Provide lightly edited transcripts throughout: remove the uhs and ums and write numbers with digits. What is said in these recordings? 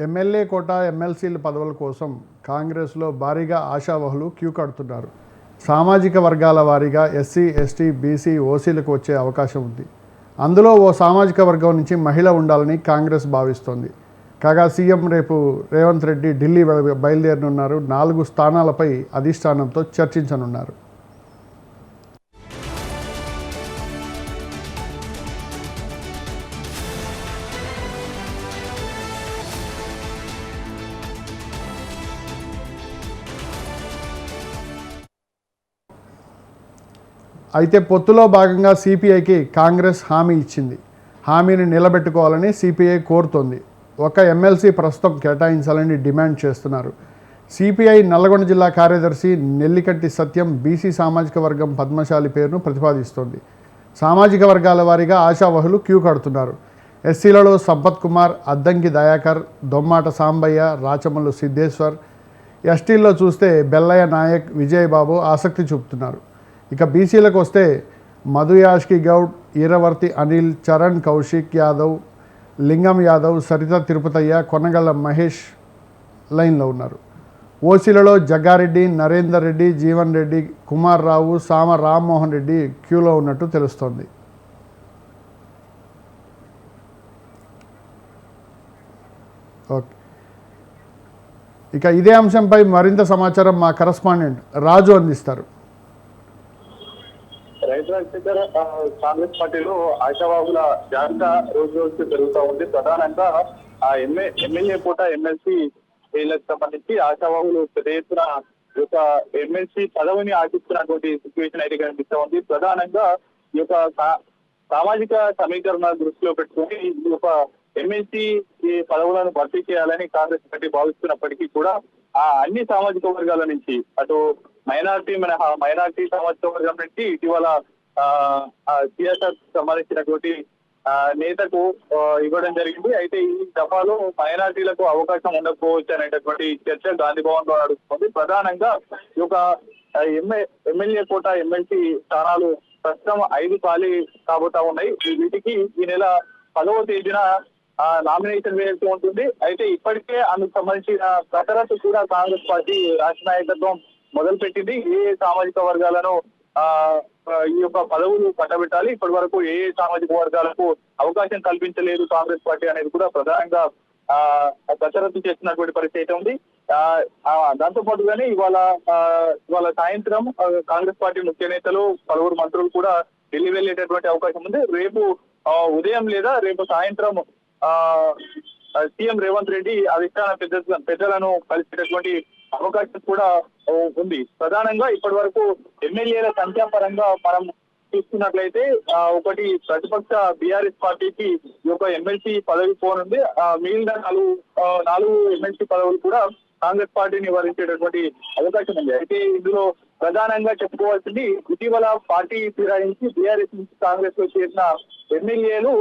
MLA quota ఎమ్మెల్సీల పదవుల కోసం కాంగ్రెస్లో భారీగా ఆశావహులు క్యూ కడుతున్నారు. సామాజిక వర్గాల వారీగా ఎస్సీ, ఎస్టీ, బీసీ, ఓసీలకు వచ్చే అవకాశం ఉంది. అందులో ఓ సామాజిక వర్గం నుంచి మహిళ ఉండాలని కాంగ్రెస్ భావిస్తోంది. కాగా సీఎం రేపు రేవంత్ రెడ్డి ఢిల్లీ బయలుదేరనున్నారు. 4 స్థానాలపై అధిష్టానంతో చర్చించనున్నారు. అయితే పొత్తులో భాగంగా సిపిఐకి కాంగ్రెస్ హామీ ఇచ్చింది. హామీని నిలబెట్టుకోవాలని సిపిఐ కోరుతోంది. ఒక ఎమ్మెల్సీ ప్రస్తుతం కేటాయించాలని డిమాండ్ చేస్తున్నారు. సిపిఐ నల్లగొండ జిల్లా కార్యదర్శి నెల్లికంటి సత్యం బీసీ సామాజిక వర్గం పద్మశాలి పేరును ప్రతిపాదిస్తోంది. సామాజిక వర్గాల వారీగా ఆశావహులు క్యూ కడుతున్నారు. ఎస్సీలలో సంపత్ కుమార్, అద్దంకి దయాకర్, దొమ్మాట సాంబయ్య, రాచమల్లు సిద్ధేశ్వర్. ఎస్టీల్లో చూస్తే బెల్లయ్య నాయక్, విజయబాబు ఆసక్తి చూపుతున్నారు. ఇక బీసీలకు వస్తే మధుయాష్కి గౌడ్, ఈరవర్తి అనిల్, చరణ్ కౌశిక్ యాదవ్, లింగం యాదవ్, సరిత తిరుపతయ్య, కొనగళ్ళ మహేష్ లైన్లో ఉన్నారు. ఓసీలలో జగ్గారెడ్డి, నరేందర్ రెడ్డి, జీవన్ రెడ్డి, కుమార్ రావు, సామ రామ్మోహన్ రెడ్డి క్యూలో ఉన్నట్టు తెలుస్తోంది. ఓకే, ఇక ఇదే అంశంపై మరింత సమాచారం మా కరస్పాండెంట్ రాజు అందిస్తారు. కాంగ్రెస్ పార్టీలో ఆశావాహుల జాబితా రోజు రోజుకి పెరుగుతూ ఉంది. ప్రధానంగా ఆ ఎమ్మెల్యే పూట ఎమ్మెల్సీ వీళ్ళకి సంబంధించి ఆశావాహులు పెద్ద ఎత్తున యొక్క ఎమ్మెల్సీ పదవిని ఆశిస్తున్నటువంటి సిచ్యువేషన్ అయితే కనిపిస్తూ ఉంది. ప్రధానంగా ఈ యొక్క సామాజిక సమీకరణ దృష్టిలో పెట్టుకుని ఈ యొక్క ఎమ్మెల్సీ పదవులను భర్తీ చేయాలని కాంగ్రెస్ పార్టీ భావిస్తున్నప్పటికీ కూడా ఆ అన్ని సామాజిక వర్గాల నుంచి అటు మైనార్టీ సామాజిక వర్గం నుంచి ఇటీవల సిఎస్ఆర్ సంబంధించినటువంటి నేతకు ఇవ్వడం జరిగింది. అయితే ఈ దఫాలో మైనార్టీలకు అవకాశం ఉండకపోవచ్చు అనేటటువంటి చర్చ గాంధీ భవన్ లో నడుస్తుంది. ప్రధానంగా ఈ యొక్క ఎమ్మెల్యే కోట ఎమ్మెల్సీ స్థానాలు ప్రస్తుతం 5 ఖాళీ కాబోతా ఉన్నాయి. వీటికి ఈ నెల 10వ తేదీన నామినేషన్ వేయాల్సి ఉంటుంది. అయితే ఇప్పటికే అందుకు సంబంధించిన కసరత్తు కూడా కాంగ్రెస్ పార్టీ రాష్ట్ర నాయకత్వం మొదలుపెట్టింది. ఏ సామాజిక వర్గాలను ఈ యొక్క పదవులు కట్టబెట్టాలి, ఇప్పటి వరకు ఏ సామాజిక వర్గాలకు అవకాశం కల్పించలేదు కాంగ్రెస్ పార్టీ అనేది కూడా ప్రధానంగా కసరత్తు చేస్తున్నటువంటి పరిస్థితి ఉంది. దాంతో పాటుగానే ఇవాళ సాయంత్రం కాంగ్రెస్ పార్టీ ముఖ్య నేతలు, పలువురు మంత్రులు కూడా ఢిల్లీ వెళ్ళేటటువంటి అవకాశం ఉంది. రేపు ఉదయం లేదా రేపు సాయంత్రం సీఎం రేవంత్ రెడ్డి అధిష్టాన పెద్దలను కలిసేటటువంటి అవకాశం కూడా ఉంది. ప్రధానంగా ఇప్పటి వరకు ఎమ్మెల్యేల సంఖ్యా పరంగా మనం చూసుకున్నట్లయితే ఒకటి ప్రతిపక్ష బీఆర్ఎస్ పార్టీకి ఈ యొక్క ఎమ్మెల్సీ పదవి పోనుంది. మిగిలిన 4 ఎమ్మెల్సీ పదవులు కూడా కాంగ్రెస్ పార్టీని వరించేటటువంటి అవకాశం ఉంది. అయితే ఇందులో ప్రధానంగా చెప్పుకోవాల్సింది ఇటీవల పార్టీ ఫిరాయించి బీఆర్ఎస్ నుంచి కాంగ్రెస్ లో చేరిన ఎమ్మెల్యేలు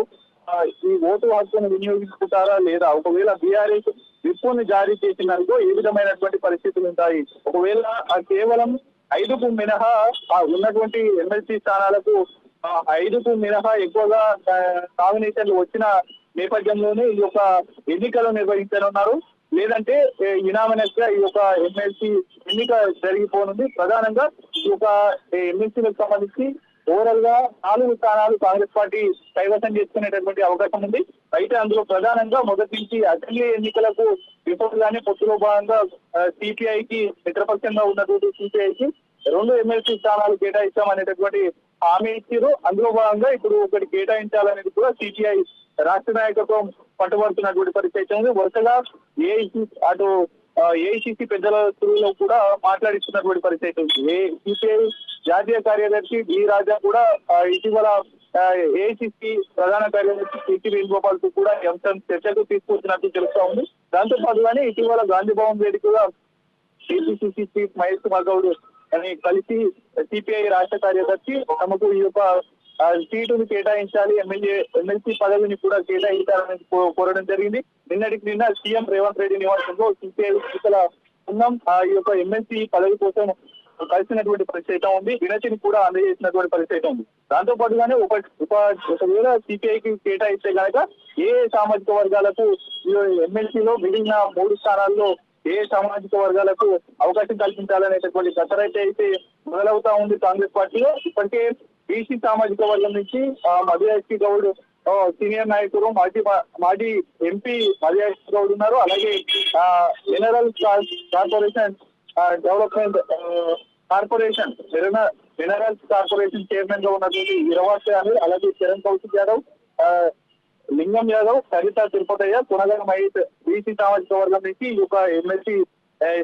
ఈ ఓటు హక్కును వినియోగించుకుంటారా లేదా, ఒకవేళ బీఆర్ఎస్ విప్పుని జారీ చేసినందుకు ఏ విధమైనటువంటి పరిస్థితులు ఉంటాయి, ఒకవేళ కేవలం 5కు మినహా ఉన్నటువంటి ఎమ్మెల్సీ స్థానాలకు 5కు మినహా ఎక్కువగా నామినేషన్లు వచ్చిన నేపథ్యంలోనే ఈ యొక్క ఎన్నికలు నిర్వహించనున్నారు, లేదంటే యునామినస్ గా ఈ యొక్క ఎమ్మెల్సీ ఎన్నిక జరిగిపోనుంది. ప్రధానంగా ఈ యొక్క ఎమ్మెల్సీలకు సంబంధించి ఓవరాల్ గా 4 స్థానాలు కాంగ్రెస్ పార్టీ కైవసం చేసుకునేటటువంటి అవకాశం ఉంది. అయితే అందులో ప్రధానంగా మొదటి నుంచి అసెంబ్లీ ఎన్నికలకు విపక్షాన్ని పొత్తులో భాగంగా సిపిఐకి మిత్రపక్షంగా ఉన్నటువంటి సిపిఐకి 2 ఎమ్మెల్సీ స్థానాలు కేటాయిస్తామనేటటువంటి హామీ ఇచ్చారు. అందులో భాగంగా ఇప్పుడు ఒకటి కేటాయించాలనేది కూడా సిపిఐ రాష్ట్ర నాయకత్వం పట్టుబడుతున్నటువంటి పరిస్థితి ఉంది. వరుసగా ఏఐసిసి పెద్దల తురులో కూడా మాట్లాడిస్తున్నటువంటి పరిస్థితి ఉంది. సిపిఐ జాతీయ కార్యదర్శి డి రాజా కూడా ఇటీవల ఏఐసిసి ప్రధాన కార్యదర్శి సిటి వేణుగోపాల్ కు కూడా ఈ అంశం చర్చకు తీసుకొచ్చినట్టు తెలుస్తా ఉంది. దాంతో పాటుగానే ఇటీవల గాంధీ భవన్ వేదికగా ఏపీసీసీ చీఫ్ మహేష్ కుమార్ గౌడ్ అని కలిసి సిపిఐ రాష్ట్ర కార్యదర్శి తమకు ఈ యొక్క సీటును కేటాయించాలి, ఎమ్మెల్సీ పదవిని కూడా కేటాయించాలని కోరడం జరిగింది. నిన్న సీఎం రేవంత్ రెడ్డి నివాసంలో సిపిఐ ఎన్నికల ఉన్నాం ఈ యొక్క ఎమ్మెల్సీ పదవి కోసం కలిసినటువంటి పరిస్థితి ఉంది, వినతిని కూడా అందజేసినటువంటి పరిస్థితి ఉంది. దాంతో పాటుగానే ఒకవేళ సిపిఐకి కేటాయిస్తే కనుక ఏ సామాజిక వర్గాలకు ఎమ్మెల్సీలో మిగిలిన 3 స్థానాల్లో ఏ సామాజిక వర్గాలకు అవకాశం కల్పించాలనేటటువంటి కసరైతే అయితే మొదలవుతా ఉంది కాంగ్రెస్ పార్టీలో. ఇప్పటికే బీసీ సామాజిక వర్గం నుంచి మధుయాష్కి గౌడ్ సీనియర్ నాయకుడు, మాజీ ఎంపీ మధుయాష్కి గౌడ్ ఉన్నారు. అలాగే mineral corporation development corporation minerals corporation chairman గా ఉన్నటువంటి ఇరవాస్ యాదవ్, అలాగే కిరణ్ కౌశిక్ యాదవ్, లింగం యాదవ్, సరిత తిరుపతయ్య, కొనగల మహేష్ బీసీ సామాజిక వర్గం నుంచి ఈ యొక్క ఎమ్మెల్సీ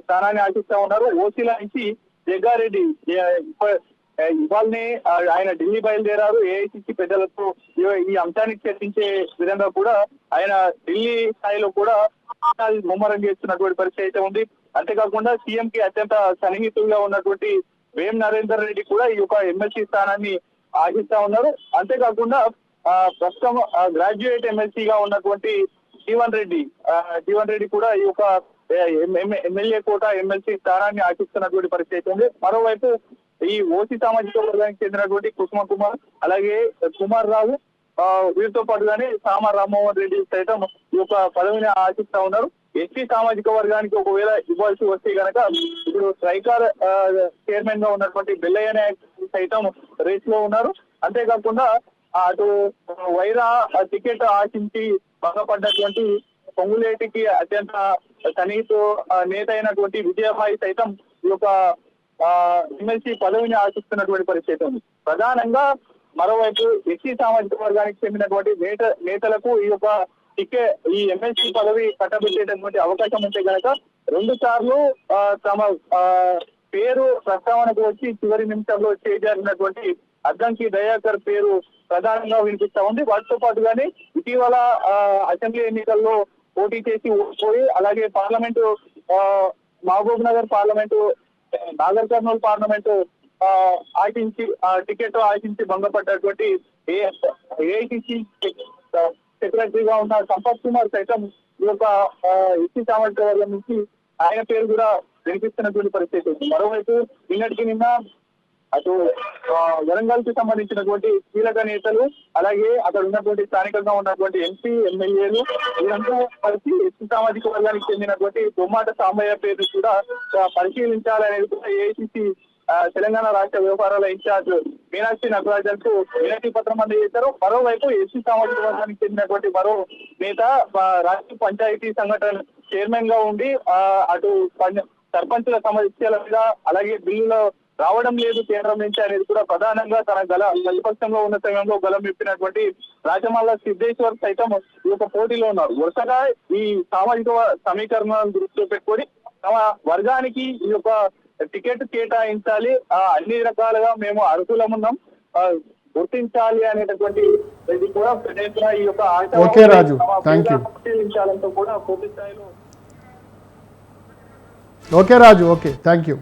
స్థానాన్ని ఆశిస్తా ఉన్నారు. ఓసీల నుంచి జగ్గారెడ్డి ఇవాళనే ఆయన ఢిల్లీ బయలుదేరారు. ఏఐసిసి పెద్దలతో ఈ అంశానికి చర్చించే విధంగా కూడా ఆయన ఢిల్లీ స్థాయిలో కూడా ముమ్మరం చేస్తున్నటువంటి పరిస్థితి అయితే ఉంది. అంతేకాకుండా సీఎం కి అత్యంత సన్నిహితులుగా ఉన్నటువంటి వేం నరేందర్ రెడ్డి కూడా ఈ యొక్క ఎమ్మెల్సీ స్థానాన్ని ఆశిస్తా ఉన్నారు. అంతేకాకుండా ప్రస్తుతం గ్రాడ్యుయేట్ ఎమ్మెల్సీగా ఉన్నటువంటి జీవన్ రెడ్డి కూడా ఈ యొక్క ఎమ్మెల్యే కోట ఎమ్మెల్సీ స్థానాన్ని ఆశిస్తున్నటువంటి పరిస్థితి ఉంది. మరోవైపు ఈ ఓసీ సామాజిక వర్గానికి చెందినటువంటి కుసుమ కుమార్, అలాగే కుమార్ రావు, వీరితో పాటుగానే సామ రామ్మోహన్ రెడ్డి సైతం ఈ యొక్క పదవిని ఆశిస్తా ఉన్నారు. ఎస్టీ సామాజిక వర్గానికి ఒకవేళ ఇవ్వాల్సి వస్తే కనుక ఇప్పుడు స్ట్రైకర్ చైర్మన్ గా ఉన్నటువంటి బెల్లయ్య నాయక్ సైతం రేస్ లో ఉన్నారు. అంతేకాకుండా అటు వైరా టికెట్ ఆశించి భంగపడ్డటువంటి పొంగులేటికి అత్యంత సన్నిహిత నేత అయినటువంటి విజయభాయ్ సైతం ఈ యొక్క ఎమ్మెల్సీ పదవిని ఆశిస్తున్నటువంటి పరిస్థితి ఉంది. ప్రధానంగా మరోవైపు ఎస్సీ సామాజిక వర్గానికి చెందినటువంటి నేతలకు ఈ యొక్క ఈ ఎమ్మెల్సీ పదవి కట్టబెట్టేటటువంటి అవకాశం ఉంటే కనుక 2 సార్లు తమ పేరు ప్రస్తావనకు వచ్చి చివరి నిమిషంలో చేజారినటువంటి అద్దంకి దయాకర్ పేరు ప్రధానంగా వినిపిస్తా ఉంది. వాటితో పాటుగానే ఇటీవల అసెంబ్లీ ఎన్నికల్లో పోటీ చేసి ఓడిపోయి, అలాగే parliament Mahabubnagar parliament, Nagarkurnool parliament ఆశించి టికెట్ ఆశించి భంగపడ్డటువంటి ఏఐసిసి సెక్రటరీగా ఉన్న సంపత్ కుమార్ సైతం ఈ యొక్క ఎస్సీ సామాజిక వర్గం నుంచి ఆయన పేరు కూడా వినిపిస్తున్నటువంటి పరిస్థితి ఉంది. మరోవైపు నిన్న అటు వరంగల్ కి సంబంధించినటువంటి కీలక నేతలు, అలాగే అక్కడ ఉన్నటువంటి స్థానికంగా ఉన్నటువంటి ఎంపీ ఎమ్మెల్యేలు వీరంతా కలిసి ఎస్సీ సామాజిక వర్గానికి చెందినటువంటి బొమ్మాట సాంబయ్య పేరు కూడా పరిశీలించాలనేది కూడా ఏఐసిసి తెలంగాణ రాష్ట్ర వ్యవహారాల ఇన్ఛార్జ్ మీనాక్షి నటరాజన్ కు వినతి పత్రం అందజేశారు. మరోవైపు ఎస్సీ సామాజిక వర్గానికి చెందినటువంటి మరో నేత రాష్ట్ర పంచాయతీ సంఘటన చైర్మన్ గా ఉండి అటు సర్పంచుల సమస్యల మీద, అలాగే బిల్లులో రావడం లేదు కేంద్రం నుంచి అనేది కూడా ప్రధానంగా తన ప్రతిపక్షంలో ఉన్న సమయంలో గలం విప్పినటువంటి రాజమల్ల సిద్ధేశ్వర్ సైతం ఈ యొక్క పోటీలో ఉన్నారు. వరుసగా ఈ సామాజిక సమీకరణాలను దృష్టిలో పెట్టుకొని తమ వర్గానికి ఈ యొక్క టికెట్ కేటాయించాలి, అన్ని రకాలుగా మేము అర్హులమున్నాం, గుర్తించాలి అనేటటువంటి ఇది కూడా ఈ యొక్క పరిశీలించాలంటూ కూడా పూర్తి స్థాయిలో. Okay Raju, okay, thank you.